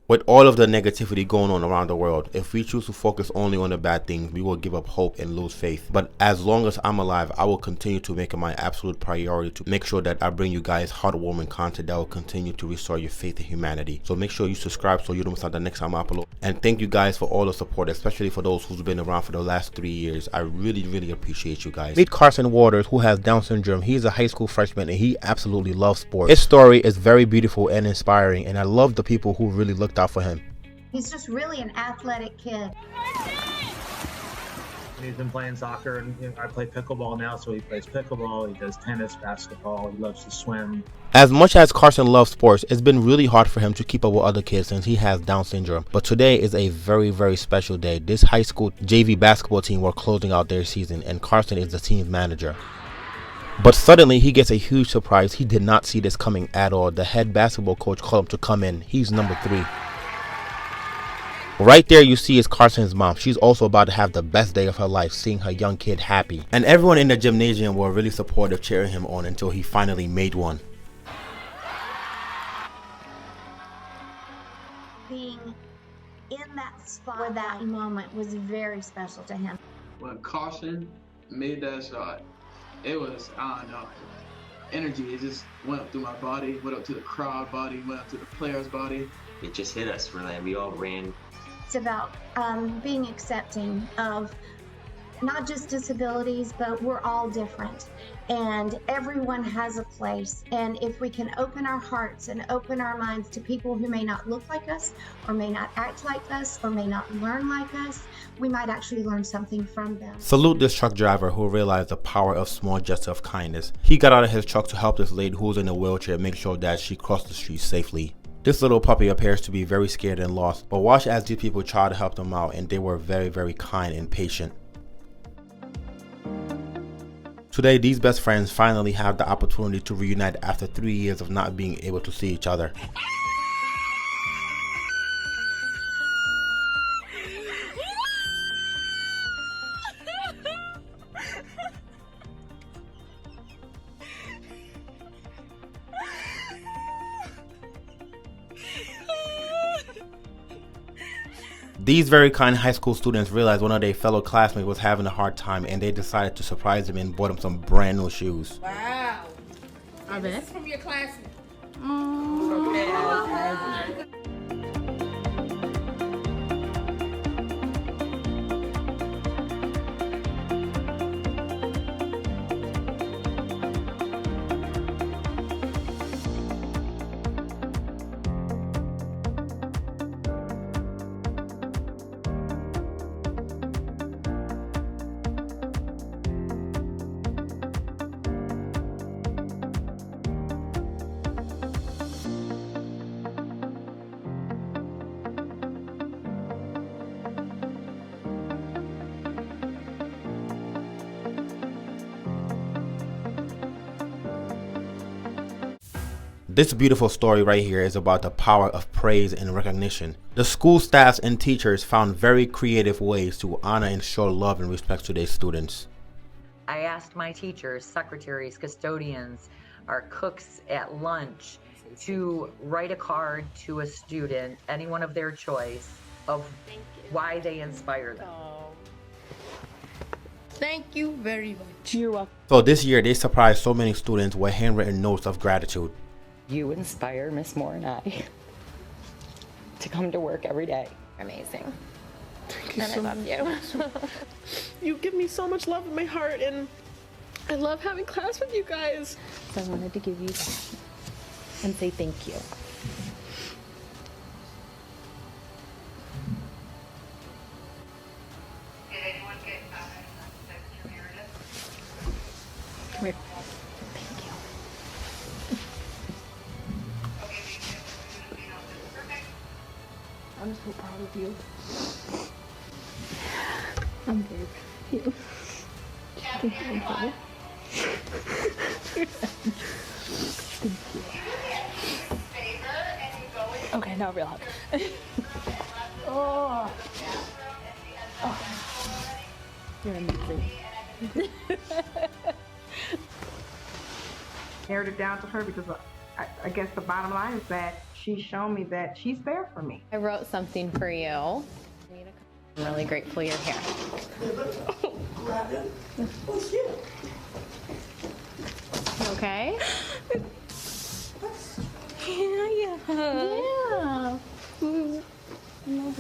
With all of the negativity going on around the world, if we choose to focus only on the bad things, we will give up hope and lose faith. But as long as I'm alive, I will continue to make it my absolute priority to make sure that I bring you guys heartwarming content that will continue to restore your faith in humanity. So make sure you subscribe so you don't miss out the next time I upload. And thank you guys for all the support, especially for those who's been around for the last 3 years. I really appreciate you guys. Meet Carson Waters, who has Down syndrome. He's a high school freshman and he absolutely loves sports. His story is very beautiful and inspiring, and I love the people who really looked out for him. He's just really an athletic kid. He's been playing soccer, and I play pickleball now, so he plays pickleball, he does tennis, basketball, he loves to swim. As much as Carson loves sports, it's been really hard for him to keep up with other kids since he has Down syndrome. But today is a very special day. This high school JV basketball team were closing out their season, and Carson is the team's manager. But suddenly he gets a huge surprise. He did not see this coming at all. The head basketball coach called him to come in. He's number 3. Right there you see is Carson's mom. She's also about to have the best day of her life, seeing her young kid happy. And everyone in the gymnasium were really supportive, cheering him on until he finally made one. Being in that spot for that moment was very special to him. When Carson made that shot, it was, I don't know, energy. It just went up through my body, went up to the crowd body, went up to the players' body. It just hit us, really. We all ran. It's about being accepting of not just disabilities, but we're all different. And everyone has a place. And if we can open our hearts and open our minds to people who may not look like us, or may not act like us, or may not learn like us, we might actually learn something from them. Salute this truck driver who realized the power of small gesture of kindness. He got out of his truck to help this lady who was in a wheelchair make sure that she crossed the street safely. This little puppy appears to be very scared and lost, but watch as these people try to help them out, and they were very kind and patient. Today, these best friends finally have the opportunity to reunite after 3 years of not being able to see each other. These very kind high school students realized one of their fellow classmates was having a hard time, and they decided to surprise him and bought him some brand new shoes. Wow. Are they? This from your classmate. Okay. This beautiful story right here is about the power of praise and recognition. The school staffs and teachers found very creative ways to honor and show love and respect to their students. I asked my teachers, secretaries, custodians, our cooks at lunch to write a card to a student, anyone of their choice, of why they inspire them. Thank you very much. You're welcome. So this year they surprised so many students with handwritten notes of gratitude. You inspire Miss Moore and I to come to work every day. Amazing. Thank you And so I love much. you. You give me so much love in my heart, and I love having class with you guys. So I wanted to give you that and say thank you. Come here. Thank you. I'm so proud of you. I'm very proud of you. Thank you, Mother. Thank you. Okay, now real hug. Oh. Oh. You're amazing. Narrowed it down to her because I guess the bottom line is that she's shown me that she's there for me. I wrote something for you. I'm really grateful you're here. Okay? Yeah. Love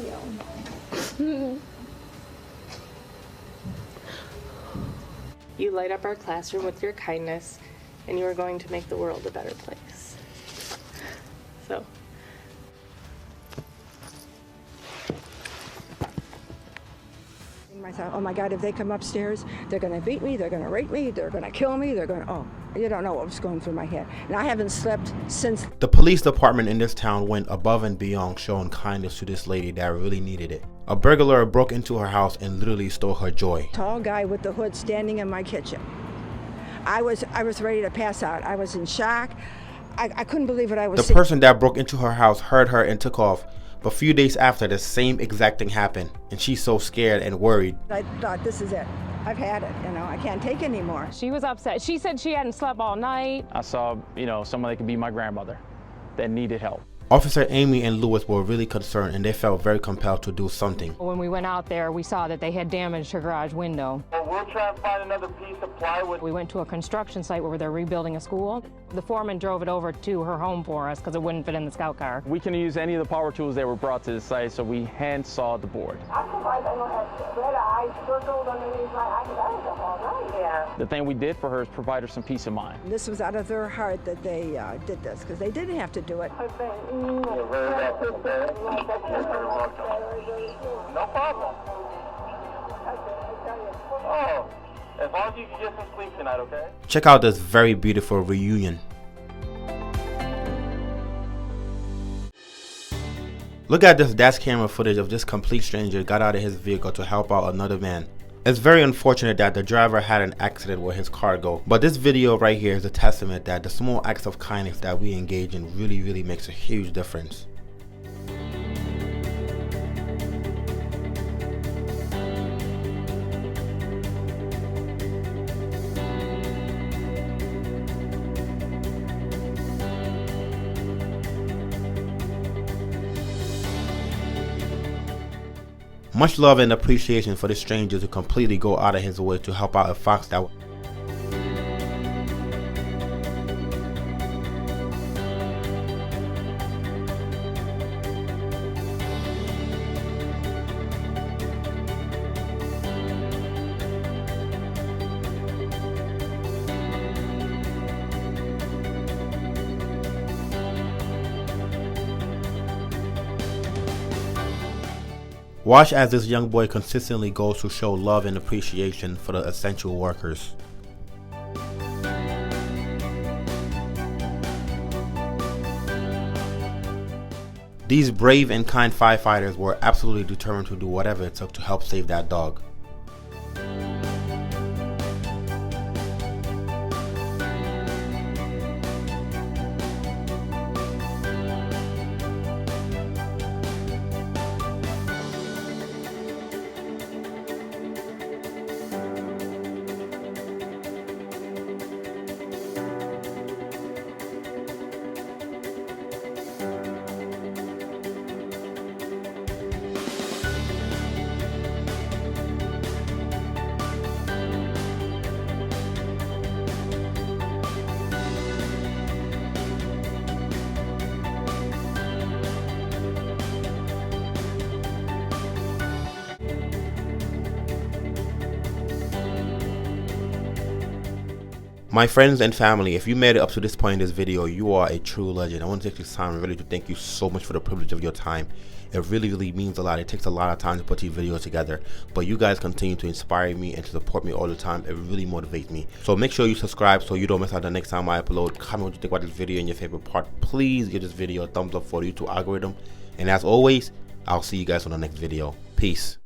you. You light up our classroom with your kindness, and you are going to make the world a better place. So. Myself, oh my God, if they come upstairs, they're going to beat me, they're going to rape me, they're going to kill me, they're going to, oh, you don't know what was going through my head. And I haven't slept since. The police department in this town went above and beyond showing kindness to this lady that really needed it. A burglar broke into her house and literally stole her joy. Tall guy with the hood standing in my kitchen. I was ready to pass out. I was in shock. I couldn't believe what I was seeing. The person that broke into her house heard her and took off. But a few days after, the same exact thing happened, and she's so scared and worried. I thought, this is it. I've had it, you know, I can't take anymore. She was upset. She said she hadn't slept all night. I saw, someone that could be my grandmother that needed help. Officer Amy and Lewis were really concerned, and they felt very compelled to do something. When we went out there, we saw that they had damaged her garage window. Well, we'll try and find another piece of plywood. We went to a construction site where they're rebuilding a school. The foreman drove it over to her home for us because it wouldn't fit in the scout car. We can use any of the power tools that were brought to the site, so we hand sawed the board. I'm surprised I don't have red eyes circled underneath my eyes. That was up all night. Yeah. The thing we did for her is provide her some peace of mind. This was out of their heart that they did this, because they didn't have to do it. No problem. Oh, as long as you can get some sleep tonight, okay? Check out this very beautiful reunion. Look at this dash camera footage of this complete stranger got out of his vehicle to help out another man. It's very unfortunate that the driver had an accident where his car go, but this video right here is a testament that the small acts of kindness that we engage in really makes a huge difference. Much love and appreciation for this stranger to completely go out of his way to help out a fox that Watch as this young boy consistently goes to show love and appreciation for the essential workers. These brave and kind firefighters were absolutely determined to do whatever it took to help save that dog. My friends and family, if you made it up to this point in this video, you are a true legend. I want to take this time really to thank you so much for the privilege of your time. It really means a lot. It takes a lot of time to put these videos together, but you guys continue to inspire me and to support me all the time. It really motivates me. So make sure you subscribe so you don't miss out the next time I upload. Comment what you think about this video and your favorite part. Please give this video a thumbs up for the YouTube algorithm. And as always, I'll see you guys on the next video. Peace.